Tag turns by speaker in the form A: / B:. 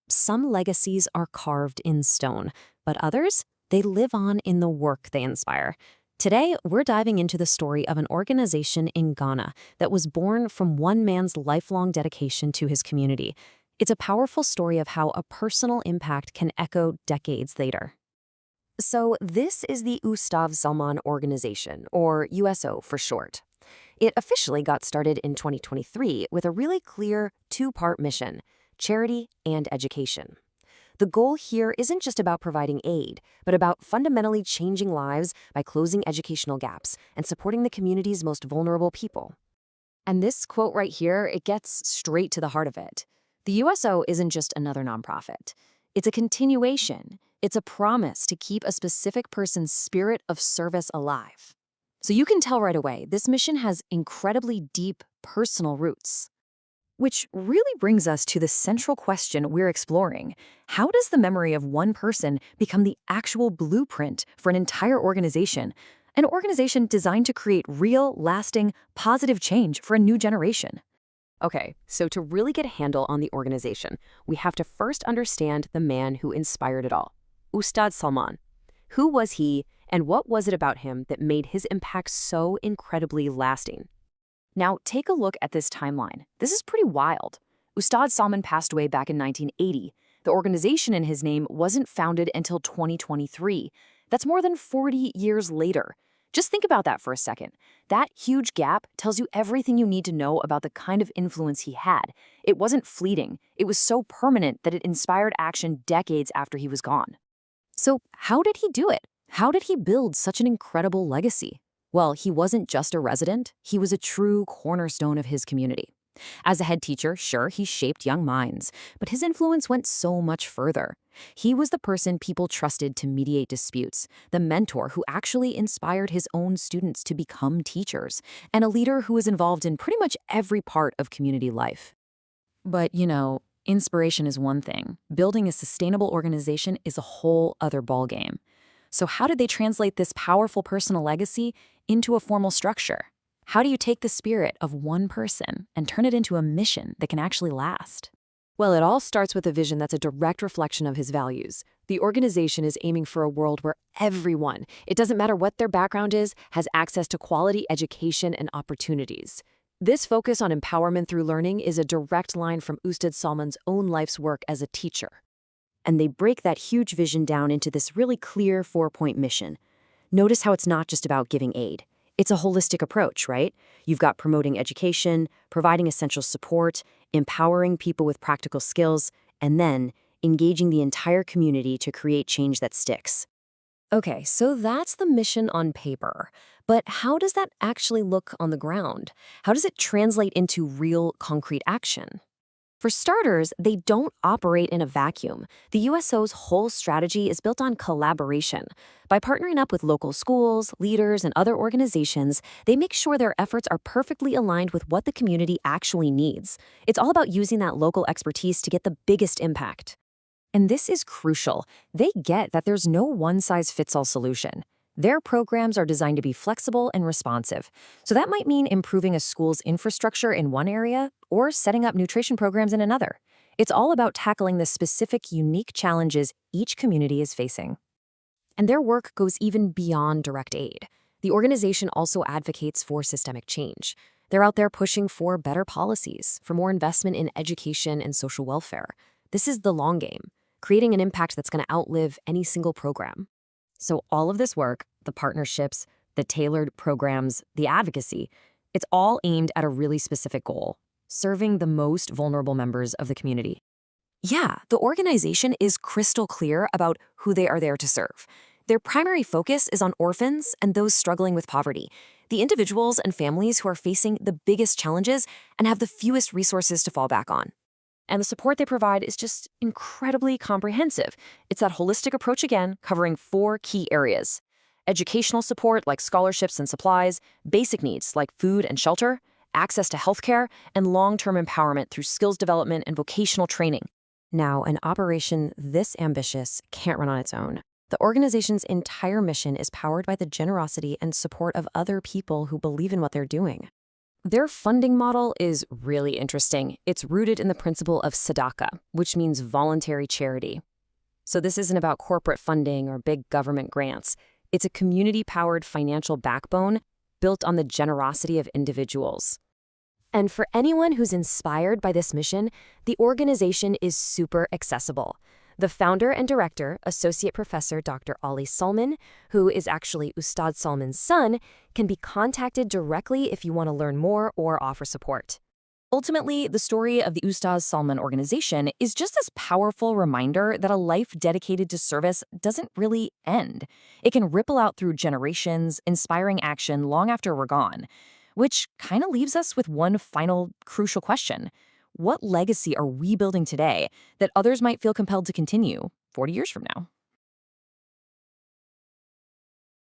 A: Some legacies are carved in stone, but others, they live on in the work they inspire. Today, we're diving into the story of an organization in Ghana that was born from one man's lifelong dedication to his community. It's a powerful story of how a personal impact can echo decades later. So, this is the USTAZ Salman organization, or USO for short. It officially got started in 2023 with a really clear two-part mission: charity and education. The goal here isn't just about providing aid, but about fundamentally changing lives by closing educational gaps and supporting the community's most vulnerable people. And this quote right here, it gets straight to the heart of it. The USO isn't just another nonprofit. It's a continuation. It's a promise to keep a specific person's spirit of service alive. So you can tell right away, this mission has incredibly deep personal roots. Which really brings us to the central question we're exploring. How does the memory of one person become the actual blueprint for an entire organization? An organization designed to create real, lasting, positive change for a new generation. Okay, so to really get a handle on the organization, we have to first understand the man who inspired it all, USTAZ Salman. Who was he, and what was it about him that made his impact so incredibly lasting? Now, take a look at this timeline. This is pretty wild. USTAZ Salman passed away back in 1980. The organization in his name wasn't founded until 2023. That's more than 40 years later. Just think about that for a second. That huge gap tells you everything you need to know about the kind of influence he had. It wasn't fleeting. It was so permanent that it inspired action decades after he was gone. So how did he do it? How did he build such an incredible legacy? Well, he wasn't just a resident, he was a true cornerstone of his community. As a head teacher, sure, he shaped young minds, but his influence went so much further. He was the person people trusted to mediate disputes, the mentor who actually inspired his own students to become teachers, and a leader who was involved in pretty much every part of community life. But, inspiration is one thing. Building a sustainable organization is a whole other ballgame. So how did they translate this powerful personal legacy into a formal structure? How do you take the spirit of one person and turn it into a mission that can actually last? Well, it all starts with a vision that's a direct reflection of his values. The organization is aiming for a world where everyone, it doesn't matter what their background is, has access to quality education and opportunities. This focus on empowerment through learning is a direct line from USTAZ Salman's own life's work as a teacher. And they break that huge vision down into this really clear 4-point mission. Notice how it's not just about giving aid. It's a holistic approach, right? You've got promoting education, providing essential support, empowering people with practical skills, and then engaging the entire community to create change that sticks. Okay, so that's the mission on paper. But how does that actually look on the ground? How does it translate into real, concrete action? For starters, they don't operate in a vacuum. The USO's whole strategy is built on collaboration. By partnering up with local schools, leaders, and other organizations, they make sure their efforts are perfectly aligned with what the community actually needs. It's all about using that local expertise to get the biggest impact. And this is crucial. They get that there's no one-size-fits-all solution. Their programs are designed to be flexible and responsive. So that might mean improving a school's infrastructure in one area or setting up nutrition programs in another. It's all about tackling the specific, unique challenges each community is facing. And their work goes even beyond direct aid. The organization also advocates for systemic change. They're out there pushing for better policies, for more investment in education and social welfare. This is the long game, creating an impact that's going to outlive any single program. So all of this work, the partnerships, the tailored programs, the advocacy, it's all aimed at a really specific goal: serving the most vulnerable members of the community. Yeah, the organization is crystal clear about who they are there to serve. Their primary focus is on orphans and those struggling with poverty, the individuals and families who are facing the biggest challenges and have the fewest resources to fall back on. And the support they provide is just incredibly comprehensive. It's that holistic approach again, covering 4 key areas: educational support like scholarships and supplies, basic needs like food and shelter, access to healthcare, and long-term empowerment through skills development and vocational training. Now, an operation this ambitious can't run on its own. The organization's entire mission is powered by the generosity and support of other people who believe in what they're doing. Their funding model is really interesting. It's rooted in the principle of tzedakah, which means voluntary charity. So this isn't about corporate funding or big government grants. It's a community-powered financial backbone built on the generosity of individuals. And for anyone who's inspired by this mission, the organization is super accessible. The founder and director, Associate Professor Dr. Ali Salman, who is actually USTAZ Salman's son, can be contacted directly if you want to learn more or offer support. Ultimately, the story of the USTAZ Salman organization is just this powerful reminder that a life dedicated to service doesn't really end. It can ripple out through generations, inspiring action long after we're gone. Which kind of leaves us with one final crucial question. What legacy are we building today that others might feel compelled to continue 40 years from now?